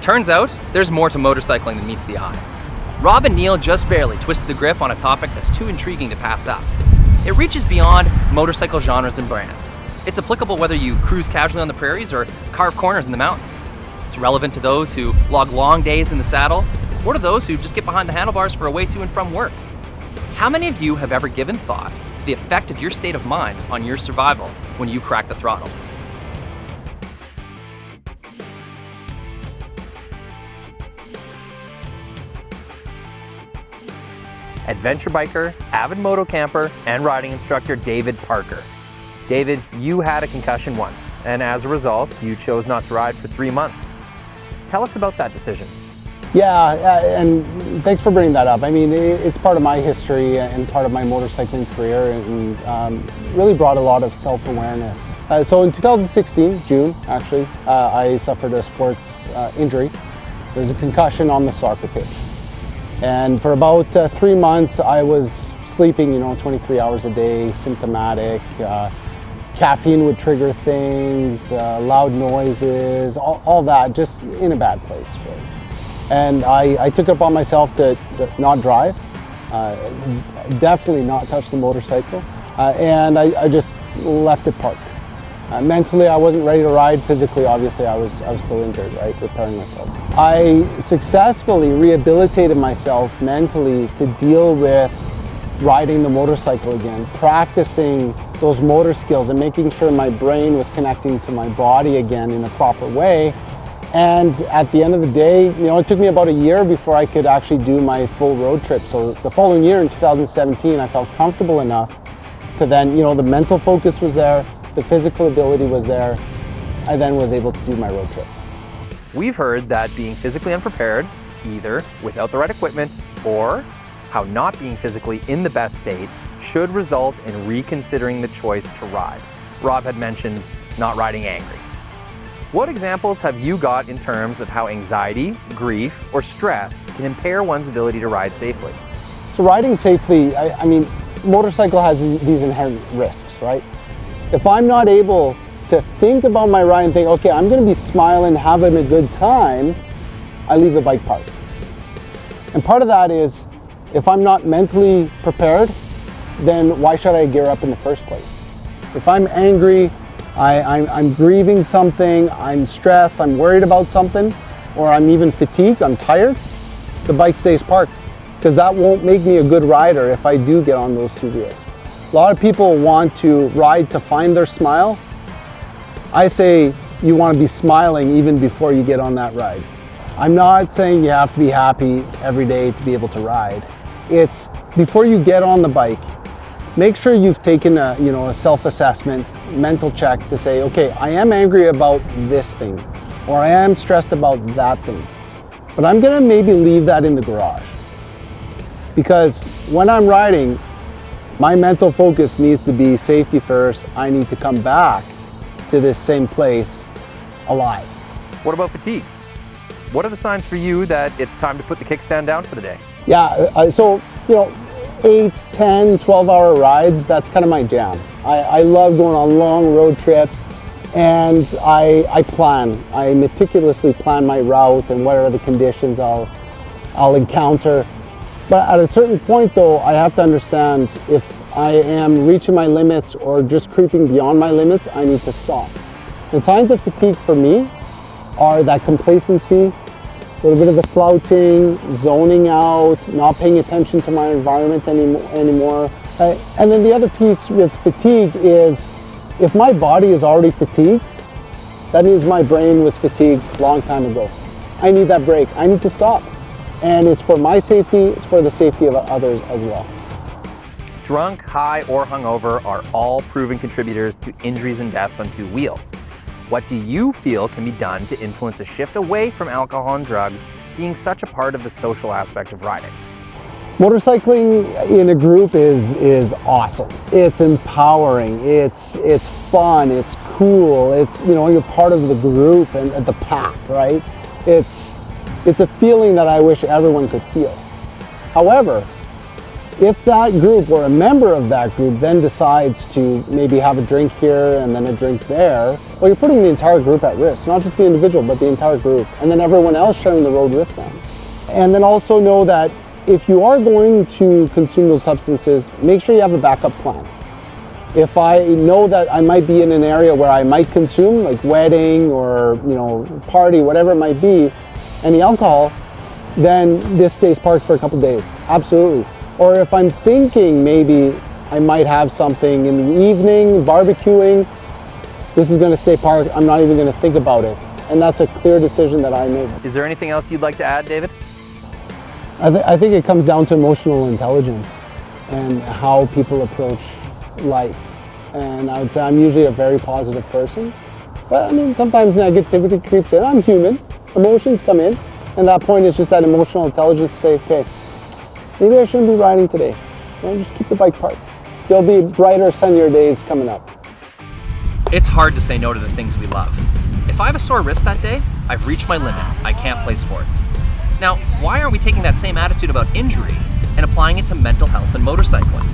Turns out, there's more to motorcycling than meets the eye. Rob and Neil just barely twisted the grip on a topic that's too intriguing to pass up. It reaches beyond motorcycle genres and brands. It's applicable whether you cruise casually on the prairies or carve corners in the mountains. It's relevant to those who log long days in the saddle, or to those who just get behind the handlebars for a way to and from work. How many of you have ever given thought to the effect of your state of mind on your survival when you crack the throttle? Adventure biker, avid moto camper, and riding instructor David Parker. David, you had a concussion once, and as a result, you chose not to ride for 3 months. Tell us about that decision. Yeah, and thanks for bringing that up. I mean, it's part of my history and part of my motorcycling career, and really brought a lot of self-awareness. So in 2016, June actually, I suffered a sports injury. There was a concussion on the soccer pitch. And for about 3 months, I was sleeping, 23 hours a day, symptomatic. Caffeine would trigger things, loud noises, all that, just in a bad place. Right? And I took it upon myself to not drive, definitely not touch the motorcycle, and I just left it parked. Mentally, I wasn't ready to ride. Physically, obviously, I was still injured, right, repairing myself. I successfully rehabilitated myself mentally to deal with riding the motorcycle again, practicing those motor skills and making sure my brain was connecting to my body again in a proper way. And at the end of the day, it took me about a year before I could actually do my full road trip. So the following year in 2017, I felt comfortable enough to then, the mental focus was there, the physical ability was there. I then was able to do my road trip. We've heard that being physically unprepared, either without the right equipment or how not being physically in the best state, should result in reconsidering the choice to ride. Rob had mentioned not riding angry. What examples have you got in terms of how anxiety, grief, or stress can impair one's ability to ride safely? So riding safely, I mean, motorcycle has these inherent risks, right? If I'm not able to think about my ride and think, okay, I'm gonna be smiling, having a good time, I leave the bike parked. And part of that is, if I'm not mentally prepared, then why should I gear up in the first place? If I'm angry, I'm grieving something, I'm stressed, I'm worried about something, or I'm even fatigued, I'm tired, the bike stays parked, because that won't make me a good rider if I do get on those two wheels. A lot of people want to ride to find their smile. I say you want to be smiling even before you get on that ride. I'm not saying you have to be happy every day to be able to ride. It's before you get on the bike, make sure you've taken a self-assessment, mental check to say, okay, I am angry about this thing, or I am stressed about that thing, but I'm gonna maybe leave that in the garage. Because when I'm riding, my mental focus needs to be safety first. I need to come back to this same place alive. What about fatigue? What are the signs for you that it's time to put the kickstand down for the day? Yeah, so 8, 10, 12-hour rides, that's kind of my jam. I love going on long road trips, and I meticulously plan my route and what are the conditions I'll encounter. But at a certain point though, I have to understand if I am reaching my limits or just creeping beyond my limits, I need to stop. And signs of fatigue for me are that complacency, a little bit of the slouching, zoning out, not paying attention to my environment anymore. And then the other piece with fatigue is, if my body is already fatigued, that means my brain was fatigued a long time ago. I need that break. I need to stop. And it's for my safety, it's for the safety of others as well. Drunk, high, or hungover are all proven contributors to injuries and deaths on two wheels. What do you feel can be done to influence a shift away from alcohol and drugs being such a part of the social aspect of riding? Motorcycling in a group is awesome. It's empowering, it's fun, it's cool, it's, you're part of the group and the pack, right? It's a feeling that I wish everyone could feel. However, If that group or a member of that group then decides to maybe have a drink here and then a drink there, well, you're putting the entire group at risk, not just the individual, but the entire group, and then everyone else sharing the road with them. And then also know that if you are going to consume those substances, make sure you have a backup plan. If I know that I might be in an area where I might consume, like wedding or party, whatever it might be, any alcohol, then this stays parked for a couple days. Absolutely. Or if I'm thinking maybe I might have something in the evening, barbecuing, this is going to stay parked. I'm not even going to think about it. And that's a clear decision that I made. Is there anything else you'd like to add, David? I think it comes down to emotional intelligence and how people approach life. And I would say I'm usually a very positive person. But I mean, sometimes negativity creeps in. I'm human. Emotions come in. And that point is just that emotional intelligence to say, okay, maybe I shouldn't be riding today. Just keep the bike parked. There'll be brighter, sunnier days coming up. It's hard to say no to the things we love. If I have a sore wrist that day, I've reached my limit. I can't play sports. Now, why aren't we taking that same attitude about injury and applying it to mental health and motorcycling?